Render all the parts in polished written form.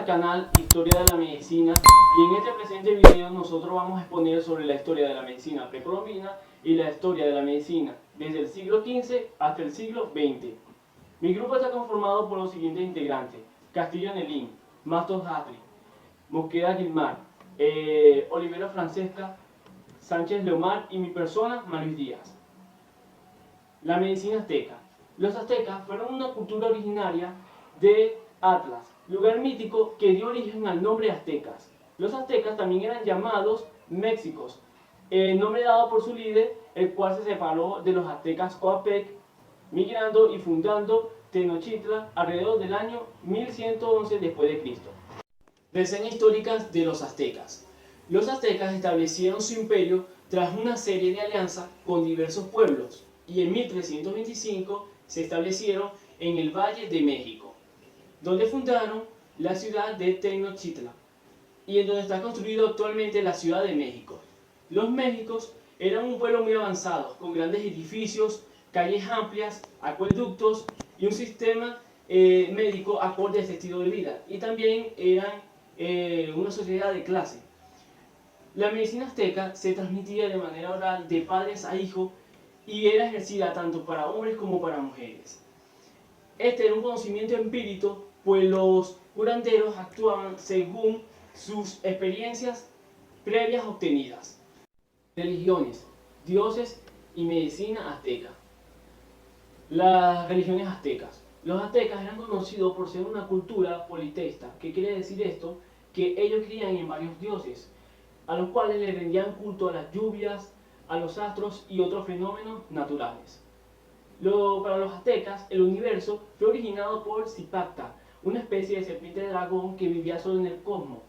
al canal Historia de la Medicina y en este presente video nosotros vamos a exponer sobre la historia de la medicina precolombina y la historia de la medicina desde el siglo XV hasta el siglo XX. Mi grupo está conformado por los siguientes integrantes: Castillo Nelín, Mastos Hatri, Mosqueda Gilmar, Olivero Francesca, Sánchez Leomar y mi persona, Manuel Díaz. La medicina azteca. Los aztecas fueron una cultura originaria de Atlas, lugar mítico que dio origen al nombre aztecas. Los aztecas también eran llamados Méxicos, el nombre dado por su líder, el cual se separó de los aztecas Coatepec, migrando y fundando Tenochtitlan alrededor del año 1111 después de Cristo. Reseñas históricas de los aztecas. Los aztecas establecieron su imperio tras una serie de alianzas con diversos pueblos y en 1325 se establecieron en el Valle de México, donde fundaron la ciudad de Tenochtitlan y en donde está construido actualmente la Ciudad de México. Los méxicos eran un pueblo muy avanzado, con grandes edificios, calles amplias, acueductos y un sistema médico acorde a este estilo de vida. Y también eran una sociedad de clase. La medicina azteca se transmitía de manera oral de padres a hijos y era ejercida tanto para hombres como para mujeres. Este era un conocimiento empírico, pues los curanderos actuaban según sus experiencias previas obtenidas. Religiones, dioses y medicina azteca. Las religiones aztecas. Los aztecas eran conocidos por ser una cultura politeísta. ¿Qué quiere decir esto? Que ellos creían en varios dioses, a los cuales le rendían culto a las lluvias, a los astros y otros fenómenos naturales. Para los aztecas, el universo fue originado por Zipacta, una especie de serpiente de dragón que vivía solo en el cosmos.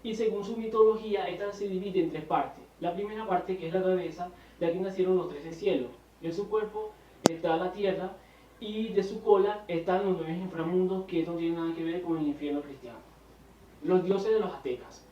Y según su mitología, esta se divide en tres partes. La primera parte, que es la cabeza, de aquí nacieron los 13 cielos. En su cuerpo está la tierra y de su cola están los 9 inframundos, que no tienen nada que ver con el infierno cristiano. Los dioses de los aztecas.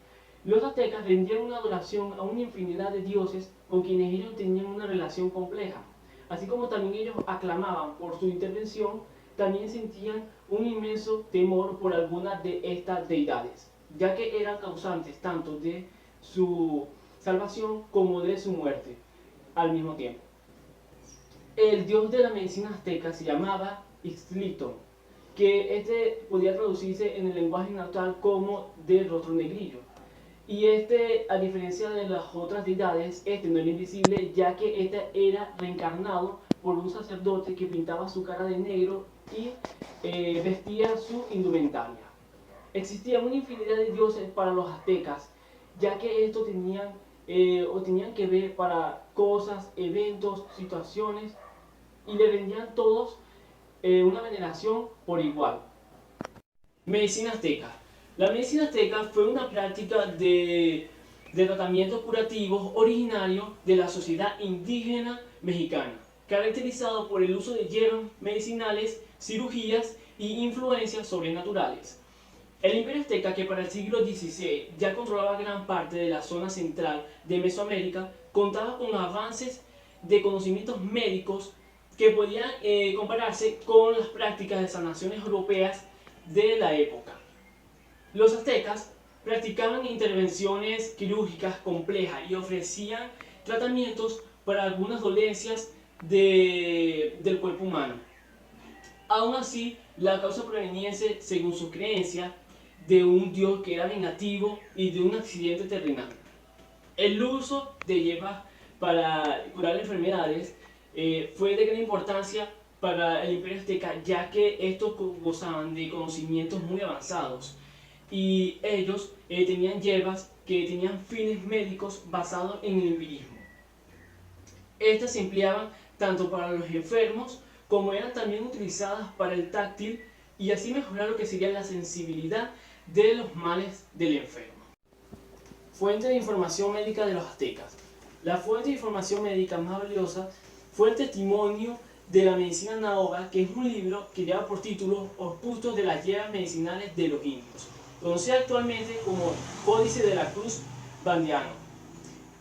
Los aztecas rendían una adoración a una infinidad de dioses con quienes ellos tenían una relación compleja. Así como también ellos aclamaban por su intervención, también sentían un inmenso temor por algunas de estas deidades, ya que eran causantes tanto de su salvación como de su muerte al mismo tiempo. El dios de la medicina azteca se llamaba Ixtliltón, que este podía traducirse en el lenguaje natal como de rostro negrillo. Y a diferencia de las otras deidades, no era invisible, ya que era reencarnado por un sacerdote que pintaba su cara de negro y vestía su indumentaria. Existía una infinidad de dioses para los aztecas, ya que estos tenían que ver para cosas, eventos, situaciones, y le rendían todos una veneración por igual. Medicina azteca. La medicina azteca fue una práctica de tratamientos curativos originario de la sociedad indígena mexicana, caracterizado por el uso de hierbas medicinales, cirugías y influencias sobrenaturales. El imperio azteca, que para el siglo XVI ya controlaba gran parte de la zona central de Mesoamérica, contaba con avances de conocimientos médicos que podían compararse con las prácticas de sanaciones europeas de la época. Los aztecas practicaban intervenciones quirúrgicas complejas y ofrecían tratamientos para algunas dolencias del cuerpo humano. Aún así, la causa proveniese, según su creencia, de un dios que era vengativo y de un accidente terrenal. El uso de hierbas para curar enfermedades fue de gran importancia para el imperio azteca, ya que estos gozaban de conocimientos muy avanzados y ellos tenían hierbas que tenían fines médicos basados en el empirismo. Estas se empleaban tanto para los enfermos como eran también utilizadas para el táctil y así mejorar lo que sería la sensibilidad de los males del enfermo. Fuente de información médica de los aztecas. La fuente de información médica más valiosa fue el testimonio de la medicina Naoga, que es un libro que lleva por título Opustos de las hierbas medicinales de los indios, conocido actualmente como Códice de la Cruz Bandiano.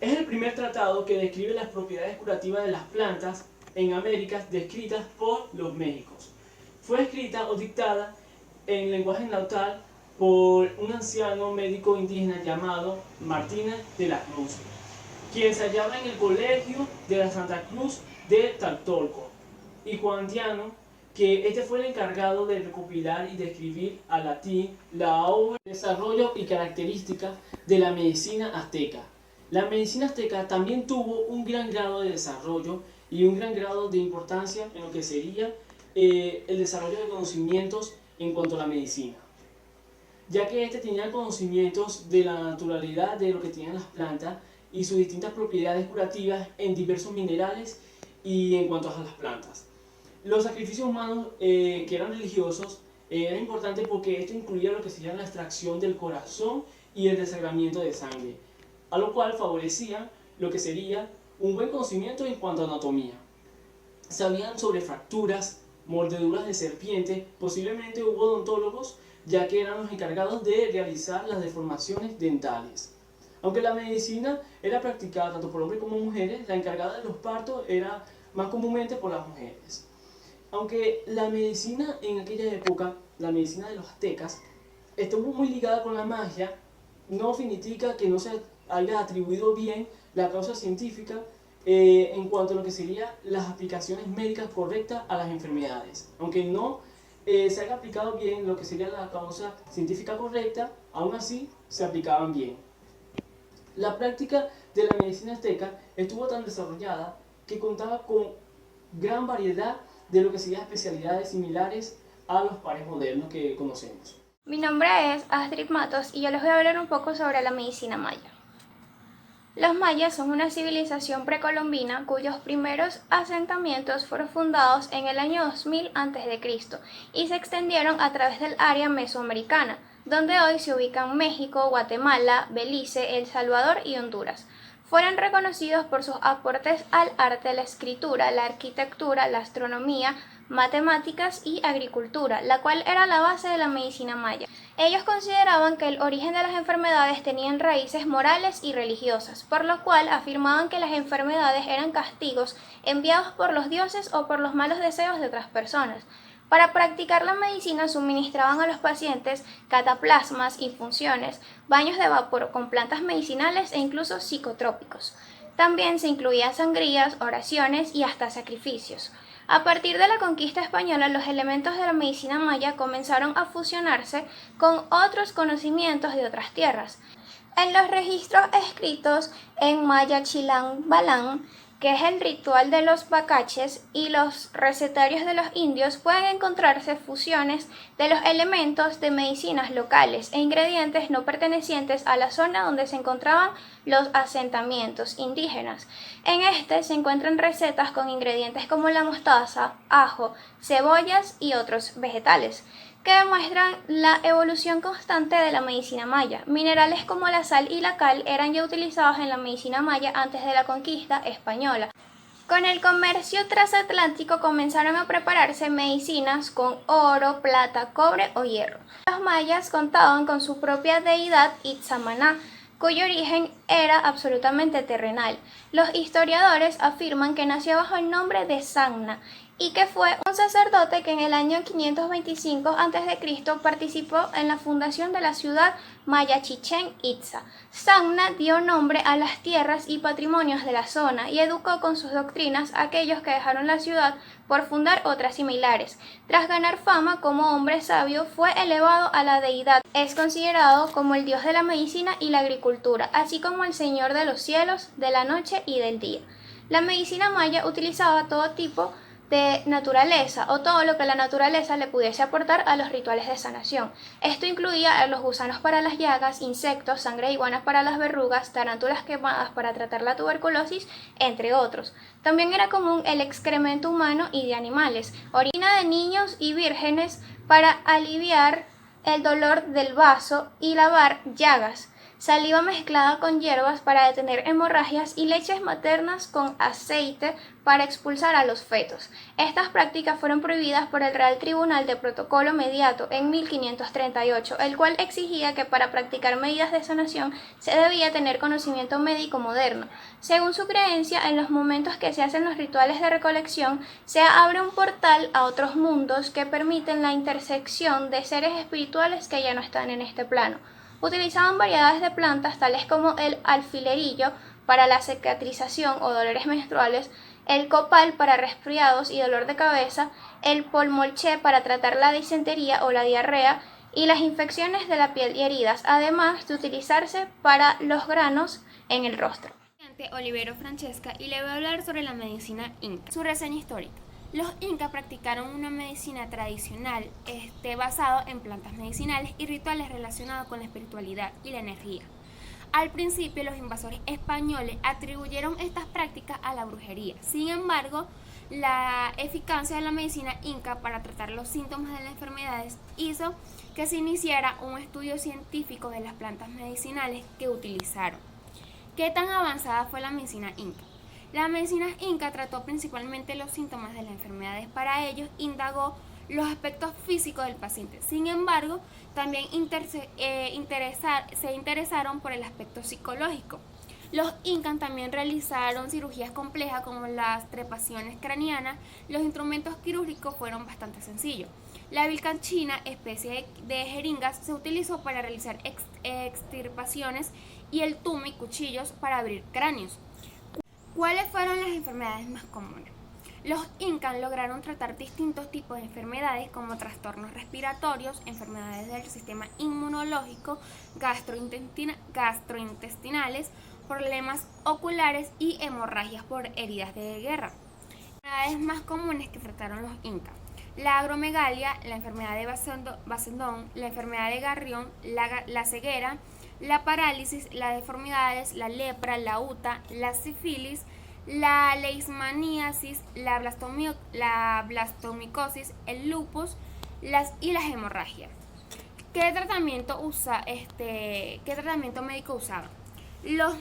Es el primer tratado que describe las propiedades curativas de las plantas en América descritas por los médicos. Fue escrita o dictada en lenguaje natal por un anciano médico indígena llamado Martínez de la Cruz, quien se hallaba en el colegio de la Santa Cruz de Tlatelolco, y Juan Diano, que este fue el encargado de recopilar y describir al latín la obra, desarrollo y características de la medicina azteca. La medicina azteca también tuvo un gran grado de desarrollo y un gran grado de importancia en lo que sería el desarrollo de conocimientos en cuanto a la medicina, ya que este tenía conocimientos de la naturalidad de lo que tenían las plantas y sus distintas propiedades curativas en diversos minerales y en cuanto a las plantas. Los sacrificios humanos que eran religiosos era importante porque esto incluía lo que sería la extracción del corazón y el desangramiento de sangre, a lo cual favorecía lo que sería un buen conocimiento en cuanto a anatomía. Sabían sobre fracturas, mordeduras de serpiente, posiblemente hubo odontólogos, ya que eran los encargados de realizar las deformaciones dentales. Aunque la medicina era practicada tanto por hombres como mujeres, la encargada de los partos era más comúnmente por las mujeres. Aunque la medicina en aquella época, la medicina de los aztecas, estuvo muy ligada con la magia, no significa que no se haya atribuido bien la causa científica en cuanto a lo que serían las aplicaciones médicas correctas a las enfermedades. Aunque no se haya aplicado bien lo que sería la causa científica correcta, aún así se aplicaban bien. La práctica de la medicina azteca estuvo tan desarrollada que contaba con gran variedad de lo que serían especialidades similares a los pares modernos que conocemos. Mi nombre es Astrid Matos y yo les voy a hablar un poco sobre la medicina maya. Los mayas son una civilización precolombina cuyos primeros asentamientos fueron fundados en el año 2000 a.C. y se extendieron a través del área mesoamericana, donde hoy se ubican México, Guatemala, Belice, El Salvador y Honduras. Fueron reconocidos por sus aportes al arte, la escritura, la arquitectura, la astronomía, matemáticas y agricultura, la cual era la base de la medicina maya. Ellos consideraban que el origen de las enfermedades tenían raíces morales y religiosas, por lo cual afirmaban que las enfermedades eran castigos enviados por los dioses o por los malos deseos de otras personas. Para practicar la medicina suministraban a los pacientes cataplasmas, infusiones, baños de vapor con plantas medicinales e incluso psicotrópicos. También se incluían sangrías, oraciones y hasta sacrificios. A partir de la conquista española, los elementos de la medicina maya comenzaron a fusionarse con otros conocimientos de otras tierras. En los registros escritos en maya chilán balán, que es el ritual de los bacaches, y los recetarios de los indios, pueden encontrarse fusiones de los elementos de medicinas locales e ingredientes no pertenecientes a la zona donde se encontraban los asentamientos indígenas. En este se encuentran recetas con ingredientes como la mostaza, ajo, cebollas y otros vegetales, que demuestran la evolución constante de la medicina maya. Minerales como la sal y la cal eran ya utilizados en la medicina maya antes de la conquista española. Con el comercio transatlántico comenzaron a prepararse medicinas con oro, plata, cobre o hierro. Los mayas contaban con su propia deidad Itzamaná, cuyo origen era absolutamente terrenal. Los historiadores afirman que nació bajo el nombre de Sanna y que fue un sacerdote que en el año 525 a.C. participó en la fundación de la ciudad maya Chichén Itzá. Sanna dio nombre a las tierras y patrimonios de la zona y educó con sus doctrinas a aquellos que dejaron la ciudad por fundar otras similares. Tras ganar fama como hombre sabio, fue elevado a la deidad. Es considerado como el dios de la medicina y la agricultura, así como el señor de los cielos, de la noche y del día. La medicina maya utilizaba todo tipo de naturaleza o todo lo que la naturaleza le pudiese aportar a los rituales de sanación. Esto incluía a los gusanos para las llagas, insectos, sangre de iguanas para las verrugas, tarántulas quemadas para tratar la tuberculosis, entre otros. También era común el excremento humano y de animales, orina de niños y vírgenes para aliviar el dolor del vaso y lavar llagas. saliva mezclada con hierbas para detener hemorragias y leches maternas con aceite para expulsar a los fetos. Estas prácticas fueron prohibidas por el Real Tribunal de Protocolo Mediato en 1538, el cual exigía que para practicar medidas de sanación se debía tener conocimiento médico moderno. Según su creencia, en los momentos que se hacen los rituales de recolección, se abre un portal a otros mundos que permiten la intersección de seres espirituales que ya no están en este plano. Utilizaban variedades de plantas tales como el alfilerillo para la cicatrización o dolores menstruales, el copal para resfriados y dolor de cabeza, el polmolché para tratar la disentería o la diarrea y las infecciones de la piel y heridas, además de utilizarse para los granos en el rostro. Olivero Francesca y le voy a hablar sobre la medicina inca. Su reseña histórica. Los incas practicaron una medicina tradicional basado en plantas medicinales y rituales relacionados con la espiritualidad y la energía. Al principio, los invasores españoles atribuyeron estas prácticas a la brujería. Sin embargo, la eficacia de la medicina inca para tratar los síntomas de las enfermedades hizo que se iniciara un estudio científico de las plantas medicinales que utilizaron. ¿Qué tan avanzada fue la medicina inca? La medicina inca trató principalmente los síntomas de las enfermedades. Para ellos, indagó los aspectos físicos del paciente. Sin embargo, también se interesaron por el aspecto psicológico. Los incas también realizaron cirugías complejas como las trepaciones craneanas. Los instrumentos quirúrgicos fueron bastante sencillos. La vilcanchina, especie de jeringas, se utilizó para realizar extirpaciones y el tumi, cuchillos para abrir cráneos. ¿Cuáles fueron las enfermedades más comunes? Los incas lograron tratar distintos tipos de enfermedades como trastornos respiratorios, enfermedades del sistema inmunológico, gastrointestinales, problemas oculares y hemorragias por heridas de guerra. Las enfermedades más comunes que trataron los incas: la agromegalia, la enfermedad de Basendón, la enfermedad de Garrión, la ceguera, la parálisis, las deformidades, la lepra, la uta, la sífilis, la leishmaniasis, la blastomicosis, el lupus y las hemorragias. ¿Qué tratamiento médico usaba? Los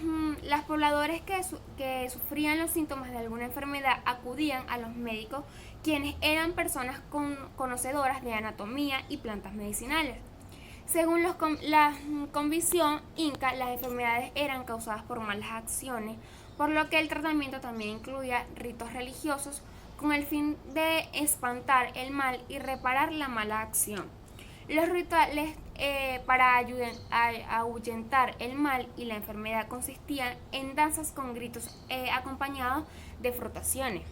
pobladores que sufrían los síntomas de alguna enfermedad acudían a los médicos, quienes eran personas conocedoras de anatomía y plantas medicinales. Según la convicción inca, las enfermedades eran causadas por malas acciones, por lo que el tratamiento también incluía ritos religiosos con el fin de espantar el mal y reparar la mala acción. Los rituales para ahuyentar el mal y la enfermedad consistían en danzas con gritos acompañados de frotaciones.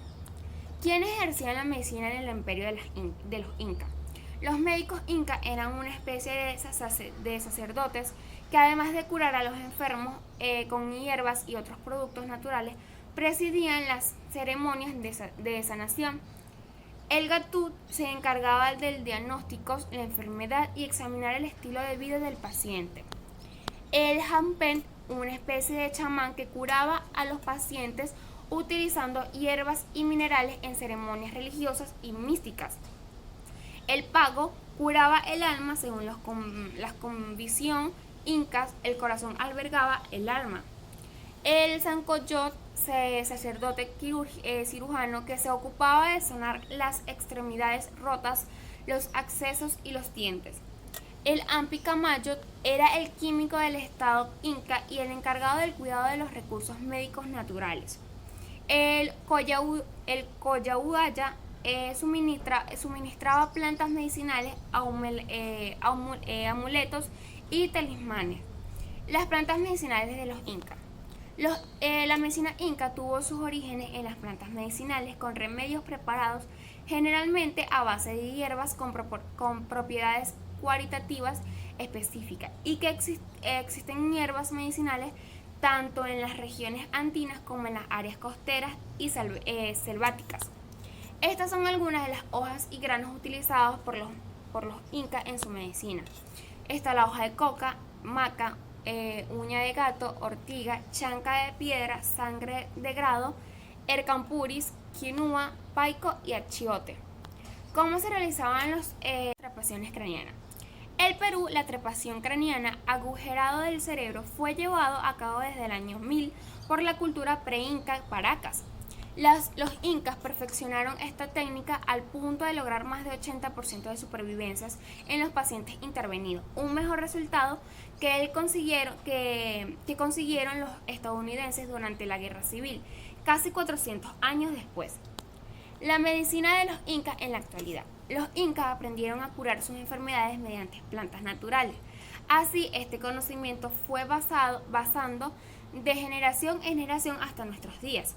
¿Quiénes ejercían la medicina en el imperio de los incas? Los médicos incas eran una especie de sacerdotes que, además de curar a los enfermos con hierbas y otros productos naturales, presidían las ceremonias de sanación. El gatut se encargaba del diagnóstico de la enfermedad y examinar el estilo de vida del paciente. El hampen, una especie de chamán que curaba a los pacientes utilizando hierbas y minerales en ceremonias religiosas y místicas. El pago curaba el alma. Según la convicción incas, el corazón albergaba el alma. El sancoyot, sacerdote cirujano que se ocupaba de sanar las extremidades rotas, los accesos y los dientes. El ampi camayot era el químico del estado inca y el encargado del cuidado de los recursos médicos naturales. El coyahuaya suministraba plantas medicinales, amuletos y talismanes. Las plantas medicinales de los incas. La medicina inca tuvo sus orígenes en las plantas medicinales con remedios preparados generalmente a base de hierbas con propiedades cualitativas específicas, y que existen hierbas medicinales tanto en las regiones andinas como en las áreas costeras y selváticas. Estas son algunas de las hojas y granos utilizados por los incas en su medicina. Está la hoja de coca, maca, uña de gato, ortiga, chanca de piedra, sangre de grado, ercampuris, quinua, paico y achiote. ¿Cómo se realizaban las trepaciones craneanas? El Perú, la trepación craneana, agujerado del cerebro, fue llevado a cabo desde el año 1000 por la cultura pre-inca Paracas. Los incas perfeccionaron esta técnica al punto de lograr más de 80% de supervivencias en los pacientes intervenidos, un mejor resultado que consiguieron los estadounidenses durante la Guerra Civil, casi 400 años después. La medicina de los incas en la actualidad. Los incas aprendieron a curar sus enfermedades mediante plantas naturales. Así, este conocimiento fue basando de generación en generación hasta nuestros días.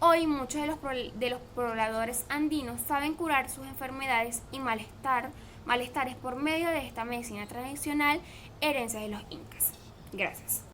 Hoy muchos de los pobladores andinos saben curar sus enfermedades y malestares por medio de esta medicina tradicional, herencia de los incas. Gracias.